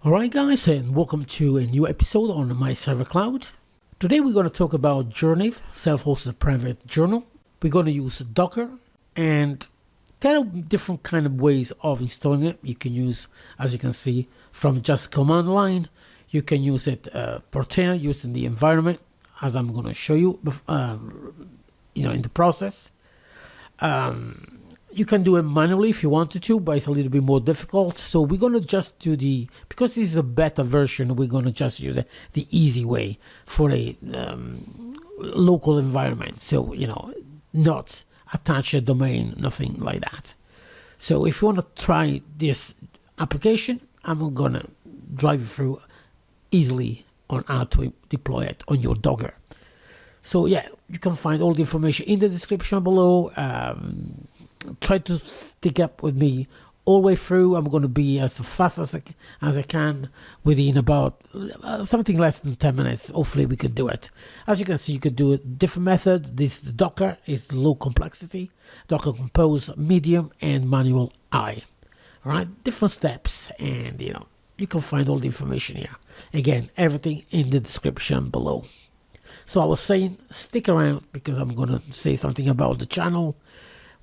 Alright guys, and welcome to a new episode on my server cloud. Today we're going to talk about Journiv, self-hosted private journal. We're going to use Docker and 10 different kind of ways of installing it. You can use, as you can see, from just command line. You can use it Portainer using the environment, as I'm going to show you, in the process. You can do it manually if you wanted to, but it's a little bit more difficult. So we're going to just do because this is a beta version, we're going to just use the easy way for a local environment. So, not attach a domain, nothing like that. So if you want to try this application, I'm going to drive you through easily on how to deploy it on your Docker. So yeah, you can find all the information in the description below. Try to stick up with me all the way through. I'm going to be as fast as I can within about something less than 10 minutes. Hopefully we could do it. As you can see, you could do it different methods. This Docker is the low complexity, Docker Compose, medium, and manual I. All right, different steps, and you can find all the information here. Again, everything in the description below. So I was saying, stick around because I'm going to say something about the channel,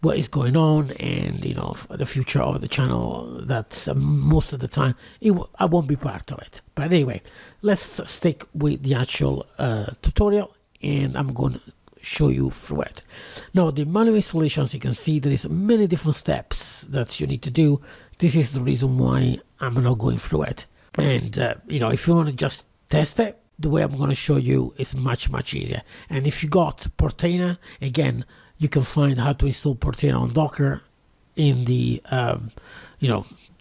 what is going on, and the future of the channel. That's most of the time I won't be part of it. But anyway, let's stick with the actual tutorial, and I'm going to show you through it. Now, the manual installation, as you can see, there is many different steps that you need to do. This is the reason why I'm not going through it. And if you want to just test it, the way I'm going to show you is much easier. And if you got Portainer, again, you can find how to install Portainer on Docker in the,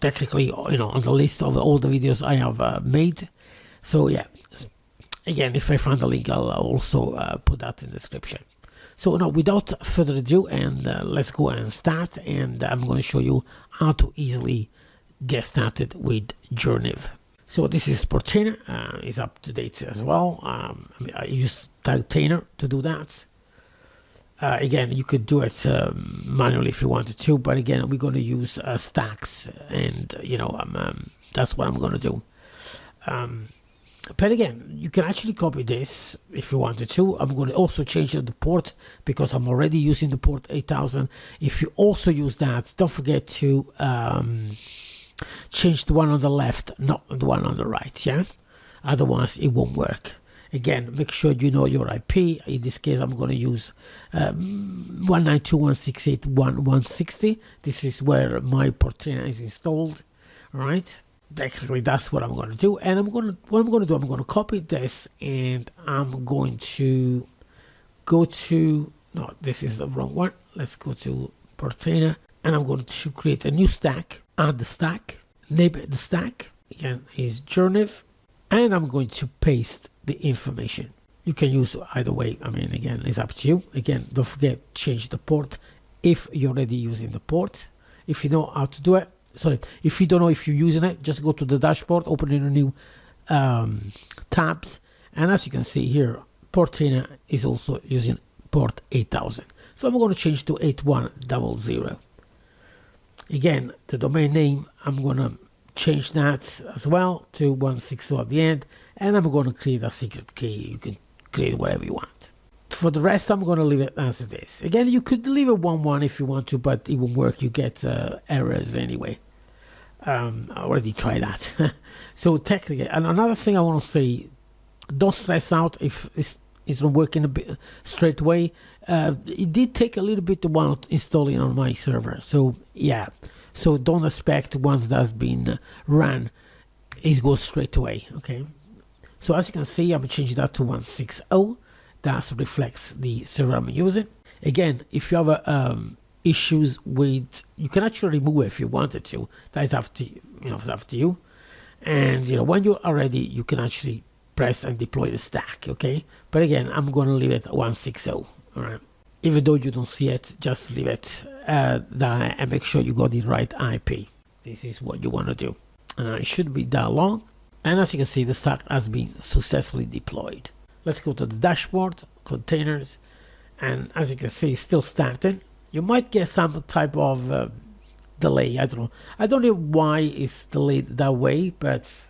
technically, on the list of all the videos I have made. So yeah, again, if I find the link, I'll also put that in the description. So now, without further ado, and let's go and start. And I'm going to show you how to easily get started with Journiv. So this is Portainer, is up to date as well. I use Tainer to do that. Again, you could do it manually if you wanted to, but again, we're going to use stacks, and that's what I'm going to do. But again, you can actually copy this if you wanted to. I'm going to also change the port because I'm already using the port 8000. If you also use that, don't forget to change the one on the left, not the one on the right, yeah? Otherwise, it won't work. Again, make sure you know your IP. In this case, I'm going to use 192.168.1.160. This is where my Portainer is installed. All right. Technically, that's what I'm going to do. And I'm going to copy this, and I'm going to go to, no, this is the wrong one. Let's go to Portainer, and I'm going to create a new stack. Add the stack, name it the stack. Again, is Journiv, and I'm going to paste the information. You can use either way. I mean, again, it's up to you. Again, don't forget, change the port if you're already using the port. If you know how to do it, if you don't know if you're using it, just go to the dashboard, open in a new tabs, and as you can see here, Portainer is also using port 8000. So I'm going to change to 8100. Again, the domain name, I'm going to change that as well to 160 at the end, and I'm going to create a secret key. You can create whatever you want. For the rest, I'm going to leave it as it is. Again, you could leave it 1.1 if you want to, but it won't work. You get errors anyway. I already tried that. So technically, and another thing I want to say, don't stress out if it's not working a bit straight away. It did take a little bit while installing on my server. So yeah, so don't expect once that's been run, it goes straight away. Okay. So as you can see, I'm changing that to 160. That reflects the server I'm using. Again, if you have issues with, you can actually remove it if you wanted to. That is up to you. It's up to you. And when you're ready, you can actually press and deploy the stack. Okay. But again, I'm going to leave it at 160. All right. Even though you don't see it, just leave it there and make sure you got the right IP. This is what you want to do. And it should be that long. And as you can see, the stack has been successfully deployed. Let's go to the dashboard, containers, and as you can see, it's still starting. You might get some type of delay. I don't know why it's delayed that way, but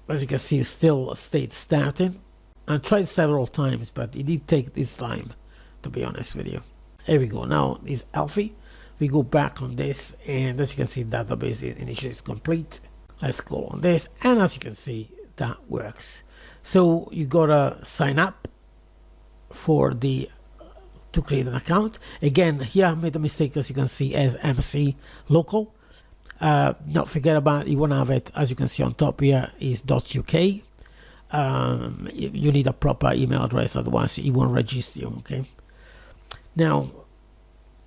as you can see, still stayed starting. I tried several times, but it did take this time, to be honest with you. Here we go. Now is Alfie. We go back on this, and as you can see, database initially is complete. Let's go on this, and as you can see, that works. So you gotta sign up to create an account. Again, here I made a mistake, as you can see, as MC local. Not forget about, you want to have it, as you can see on top here, is .uk. You need a proper email address, otherwise it won't register you. Okay. Now,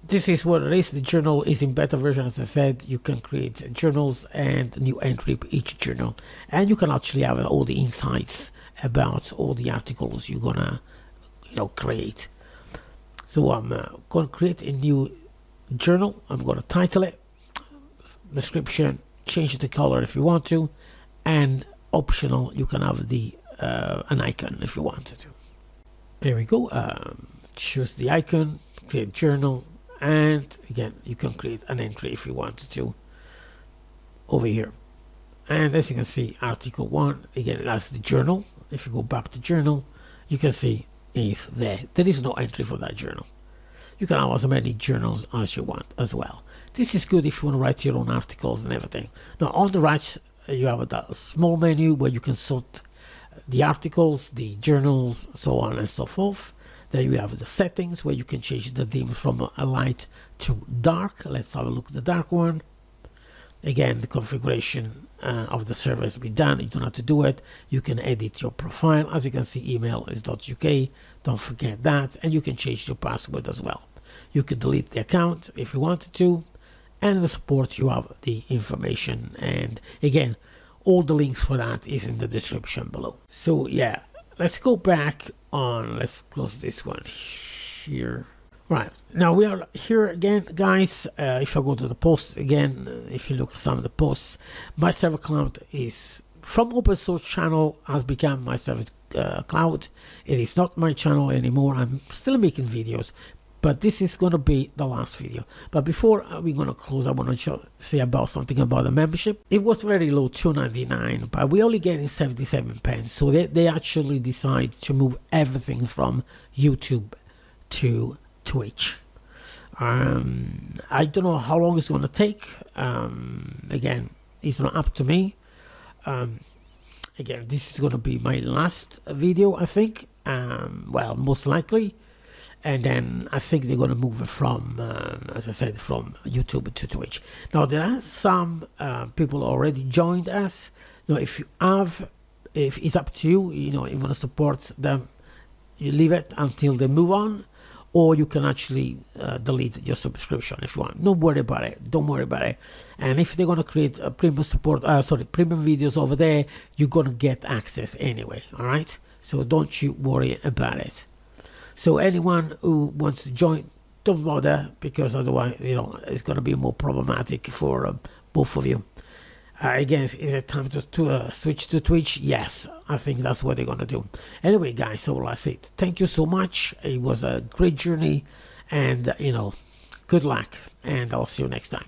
this is what it is. The journal is in beta version, as I said. You can create journals and new entry per each journal, and you can actually have all the insights about all the articles you're gonna, create. So I'm gonna create a new journal. I'm gonna title it, description, change the color if you want to, and optional, you can have the an icon if you wanted to. There we go. Choose the icon, create journal, and again, you can create an entry if you wanted to over here. And as you can see, article 1, again, that's the journal. If you go back to journal, you can see is there. There is no entry for that journal. You can have as many journals as you want as well. This is good if you want to write your own articles and everything. Now on the right, you have that small menu where you can sort the articles, the journals, so on and so forth. Then you have the settings where you can change the theme from a light to dark. Let's have a look at the dark one. Again, the configuration of the server has been done. You don't have to do it. You can edit your profile. As you can see, email is .uk. Don't forget that. And you can change your password as well. You can delete the account if you wanted to. And the support, you have the information. And again, all the links for that is in the description below. So yeah, let's go back on. Let's close this one here. Right, now we are here again, guys. If I go to the post again, if you look at some of the posts, my server cloud is from open source channel has become my server cloud. It is not my channel anymore. I'm still making videos, but this is going to be the last video. But before we're going to close, I want to say about something about the membership. It was very low, $2.99, but we're only getting 77 pence. So they actually decide to move everything from YouTube to Twitch. I don't know how long it's going to take. Again, it's not up to me. Again, this is going to be my last video, I think. Well, most likely. And then I think they're going to move it from, as I said, from YouTube to Twitch. Now, there are some people already joined us. Now, if it's up to you, you want to support them, you leave it until they move on. Or you can actually delete your subscription if you want. Don't worry about it. Don't worry about it. And if they're gonna create a premium premium videos over there, you're gonna get access anyway. All right. So don't you worry about it. So anyone who wants to join, don't bother, because otherwise, it's gonna be more problematic for both of you. Again, is it time to switch to Twitch? Yes, I think that's what they're going to do. Anyway, guys, so that's it. Thank you so much. It was a great journey, and, good luck, and I'll see you next time.